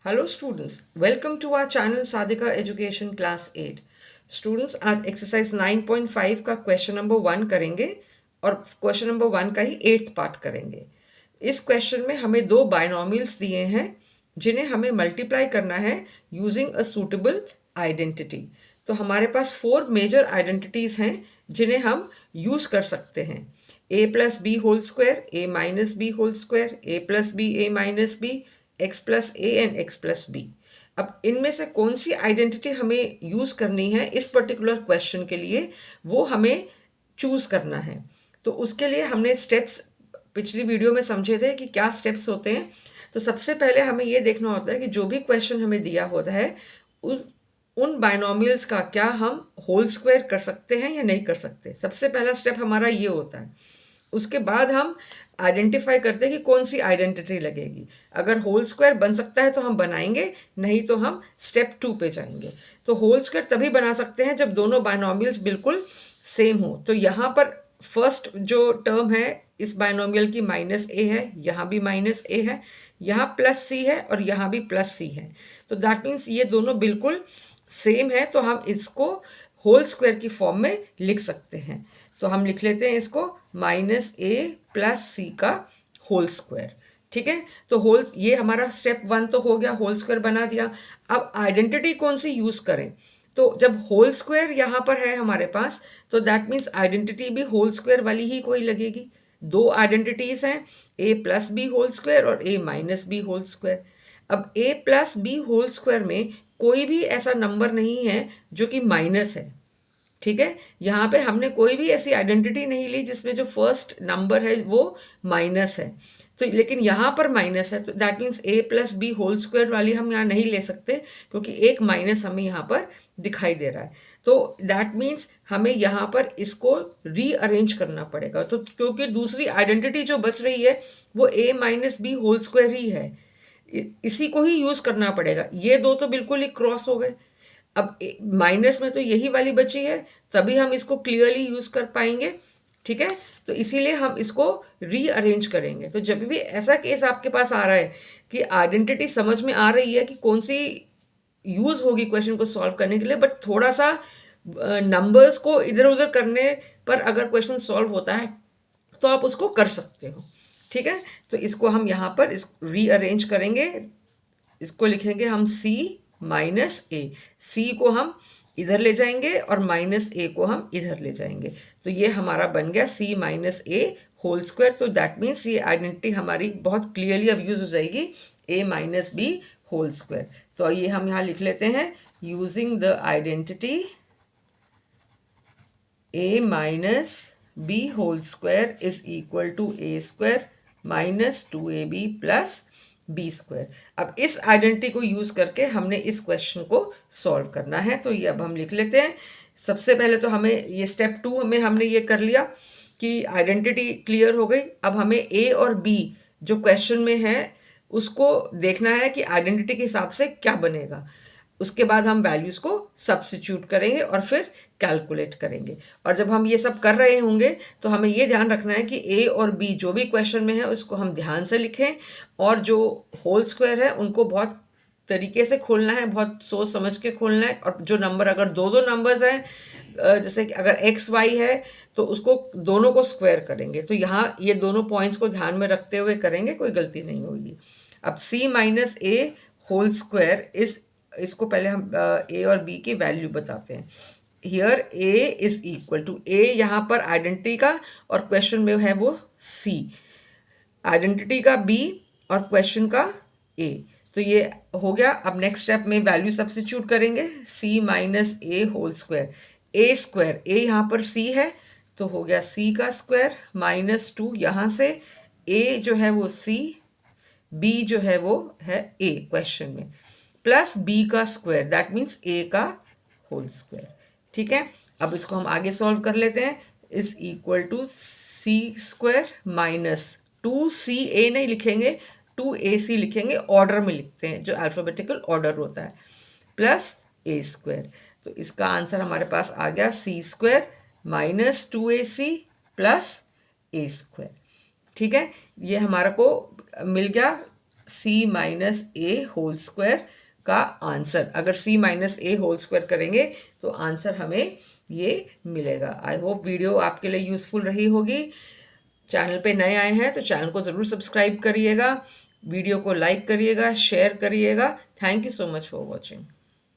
Hello students, welcome to our channel Sadhika Education Class 8. Students आज exercise 9.5 का question number 1 करेंगे और question number 1 का ही 8th पार्ट करेंगे। इस क्वेश्चन में हमें दो बायनॉमियल्स दिए हैं जिन्हें हमें मल्टीप्लाई करना है यूजिंग अ सूटेबल आइडेंटिटी। तो हमारे पास 4 मेजर आइडेंटिटीज हैं जिन्हें हम यूज कर सकते हैं। a plus B whole square, a minus B whole square, a plus B, a minus B, X plus A and X plus B. अब इनमें से कौन सी आइडेंटिटी हमें यूज करनी है इस पर्टिकुलर क्वेश्चन के लिए, वो हमें चूज करना है। तो उसके लिए हमने स्टेप्स पिछली वीडियो में समझे थे कि क्या स्टेप्स होते हैं। तो सबसे पहले हमें ये देखना होता है कि जो भी क्वेश्चन हमें दिया होता है उन उन बायनॉमियल्स का क्या हम होल स्क्वायर कर सकते हैं या नहीं कर सकते। सबसे पहला स्टेप हमारा ये होता है। उसके बाद हम आइडेंटिफाई करते हैं कि कौन सी आइडेंटिटी लगेगी। अगर होल स्क्वायर बन सकता है तो हम बनाएंगे, नहीं तो हम स्टेप 2 पे जाएंगे। तो होल स्क्वायर तभी बना सकते हैं जब दोनों बायनॉमियल्स बिल्कुल सेम हो। तो यहाँ पर फर्स्ट जो टर्म है इस बायनॉमियल की माइनस ए है, यहाँ भी माइनस ए है, यहाँ प्लस सी है और यहाँ भी प्लस सी है। तो दैट मीन्स ये दोनों बिल्कुल सेम है, तो हम इसको होल स्क्वायर की फॉर्म में लिख सकते हैं। तो हम लिख लेते हैं इसको माइनस ए प्लस सी का होल स्क्वायर। ठीक है, तो होल ये हमारा स्टेप 1 तो हो गया, होल स्क्वायर बना दिया। अब आइडेंटिटी कौन सी यूज करें। तो जब होल स्क्वायर यहाँ पर है हमारे पास, तो दैट मीन्स आइडेंटिटी भी होल स्क्वायर वाली ही कोई लगेगी। दो आइडेंटिटीज हैं, ए प्लस बी होल स्क्वायर और ए माइनस बी होल स्क्वायर। अब ए प्लस बी होल स्क्वायर में कोई भी ऐसा नंबर नहीं है जो कि माइनस है। ठीक है, यहाँ पे हमने कोई भी ऐसी आइडेंटिटी नहीं ली जिसमें जो फर्स्ट नंबर है वो माइनस है। तो लेकिन यहाँ पर माइनस है, तो that means A plus B whole square वाली हम यहाँ नहीं ले सकते, क्योंकि एक माइनस हमें यहाँ पर दिखाई दे रहा है। तो दैट मीन्स हमें यहाँ पर इसको रीअरेंज करना पड़ेगा। तो क्योंकि दूसरी आइडेंटिटी जो बच रही है वो ए माइनस बी होल स्क्वायर ही है, इसी को ही यूज करना पड़ेगा। ये दो तो बिल्कुल ही क्रॉस हो गए। अब माइनस में तो यही वाली बची है, तभी हम इसको क्लियरली यूज कर पाएंगे। ठीक है, तो इसीलिए हम इसको रीअरेंज करेंगे। तो जब भी ऐसा केस आपके पास आ रहा है कि आइडेंटिटी समझ में आ रही है कि कौन सी यूज होगी क्वेश्चन को सॉल्व करने के लिए, बट थोड़ा सा नंबर्स को इधर उधर करने पर अगर क्वेश्चन सॉल्व होता है तो आप उसको कर सकते हो। ठीक है, तो इसको हम यहाँ पर इस रीअरेंज करेंगे। इसको लिखेंगे हम c माइनस ए। सी को हम इधर ले जाएंगे और माइनस ए को हम इधर ले जाएंगे। तो ये हमारा बन गया c माइनस ए होल स्क्वायर। तो दैट मीन्स ये आइडेंटिटी हमारी बहुत क्लियरली अब यूज हो जाएगी, a minus B whole square. तो ये हम यहाँ लिख लेते हैं, using the identity a minus B whole square is equal to a square minus 2ab plus B square. अब इस आइडेंटिटी को यूज करके हमने इस क्वेश्चन को सॉल्व करना है। तो ये अब हम लिख लेते हैं। सबसे पहले तो हमें ये स्टेप 2 में हमने ये कर लिया कि आइडेंटिटी क्लियर हो गई। अब हमें ए और बी जो क्वेश्चन में है उसको देखना है कि आइडेंटिटी के हिसाब से क्या बनेगा। उसके बाद हम वैल्यूज़ को सब्स्टिट्यूट करेंगे और फिर कैलकुलेट करेंगे। और जब हम ये सब कर रहे होंगे तो हमें ये ध्यान रखना है कि ए और बी जो भी क्वेश्चन में है उसको हम ध्यान से लिखें, और जो होल स्क्वायर है उनको बहुत तरीके से खोलना है, बहुत सोच समझ के खोलना है। और जो नंबर अगर दो दो नंबर्स हैं, जैसे कि अगर एक्स वाई है तो उसको दोनों को स्क्वायर करेंगे। तो यहाँ ये दोनों पॉइंट्स को ध्यान में रखते हुए करेंगे, कोई गलती नहीं होगी। अब सी माइनस ए होल स्क्वायर इसको पहले हम ए और बी की वैल्यू बताते हैं। Here a is equal to a, यहाँ पर आइडेंटिटी का और क्वेश्चन में है वो सी, आइडेंटिटी का बी और क्वेश्चन का ए। तो ये हो गया। अब नेक्स्ट स्टेप में वैल्यू सब्स्टिट्यूट करेंगे, c minus A whole square, a square, a यहाँ पर सी है तो हो गया सी का स्क्वायर माइनस 2, यहाँ से ए जो है वो सी, बी जो है वो है ए क्वेश्चन में, प्लस बी का स्क्वायर दैट मीन्स ए का होल स्क्वायर। ठीक है, अब इसको हम आगे सॉल्व कर लेते हैं। Is equal to C square minus 2ca नहीं लिखेंगे, 2ac लिखेंगे, ऑर्डर में लिखते हैं जो अल्फाबेटिकल ऑर्डर होता है, प्लस ए स्क्वायर। तो इसका आंसर हमारे पास आ गया सी स्क्वायर माइनस 2ac प्लस ए स्क्वायर। ठीक है, ये हमारे को मिल गया सी माइनस ए होल स्क्वायर का आंसर। अगर सी माइनस ए होल स्क्वायर करेंगे तो आंसर हमें ये मिलेगा। आई होप वीडियो आपके लिए यूज़फुल रही होगी। चैनल पे नए आए हैं तो चैनल को ज़रूर सब्सक्राइब करिएगा, वीडियो को लाइक करिएगा, शेयर करिएगा। Thank you so much for watching.